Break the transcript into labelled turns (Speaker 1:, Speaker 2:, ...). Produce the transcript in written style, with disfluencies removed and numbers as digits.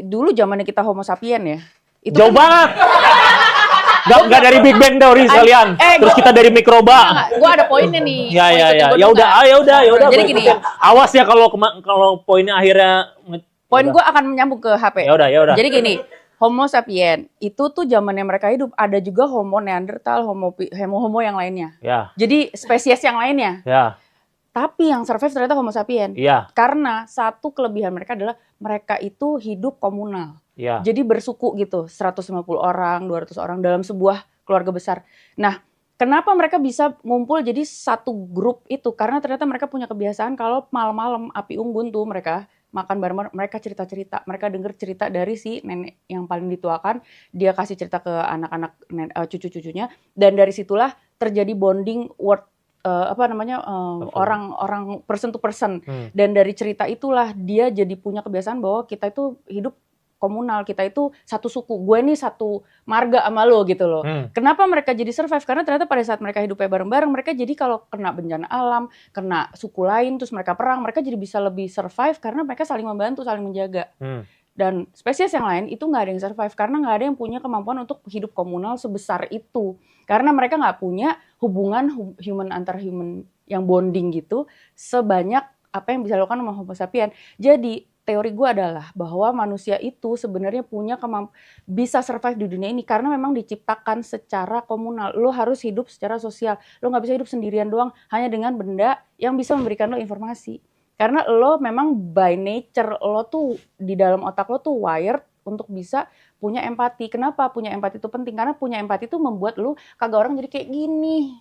Speaker 1: dulu zamannya kita Homo sapien ya. Itu
Speaker 2: Jauh banget. Gak dari Big Bang teori sekalian. Terus kita dari mikroba.
Speaker 1: Gue ada poinnya nih.
Speaker 2: Ya udah.
Speaker 1: Jadi gini.
Speaker 2: Awas ya kalau poinnya akhirnya.
Speaker 1: Poin gue akan menyambung ke HP.
Speaker 2: Ya udah.
Speaker 1: Jadi gini, Homo sapien itu tuh zamannya mereka hidup, ada juga Homo Neanderthal, Homo yang lainnya.
Speaker 2: Ya.
Speaker 1: Jadi spesies yang lainnya.
Speaker 2: Ya.
Speaker 1: Tapi yang survive ternyata Homo sapien.
Speaker 2: Iya.
Speaker 1: Karena satu kelebihan mereka adalah mereka itu hidup komunal.
Speaker 2: Iya.
Speaker 1: Jadi bersuku gitu, 150 orang, 200 orang dalam sebuah keluarga besar. Nah, kenapa mereka bisa ngumpul jadi satu grup itu? Karena ternyata mereka punya kebiasaan kalau malam-malam api unggun tuh mereka makan bareng-bareng, mereka cerita-cerita, mereka denger cerita dari si nenek yang paling dituakan, dia kasih cerita ke anak-anak cucu-cucunya, dan dari situlah terjadi bonding orang-orang person to person. Dan dari cerita itulah dia jadi punya kebiasaan bahwa kita itu hidup komunal, kita itu satu suku, gue nih satu marga sama lo gitu loh. Kenapa mereka jadi survive? Karena ternyata pada saat mereka hidupnya bareng-bareng, mereka jadi kalau kena bencana alam, kena suku lain, terus mereka perang, mereka jadi bisa lebih survive karena mereka saling membantu, saling menjaga. Dan spesies yang lain itu nggak ada yang survive karena nggak ada yang punya kemampuan untuk hidup komunal sebesar itu. Karena mereka nggak punya hubungan human antar human yang bonding gitu sebanyak apa yang bisa dilakukan sama Homo sapien. Jadi teori gue adalah bahwa manusia itu sebenarnya punya bisa survive di dunia ini karena memang diciptakan secara komunal. Lo harus hidup secara sosial. Lo nggak bisa hidup sendirian doang hanya dengan benda yang bisa memberikan lo informasi. Karena lo memang by nature lo tuh di dalam otak lo tuh wired untuk bisa punya empati. Kenapa punya empati itu penting? Karena punya empati itu membuat lo kagak orang jadi kayak gini.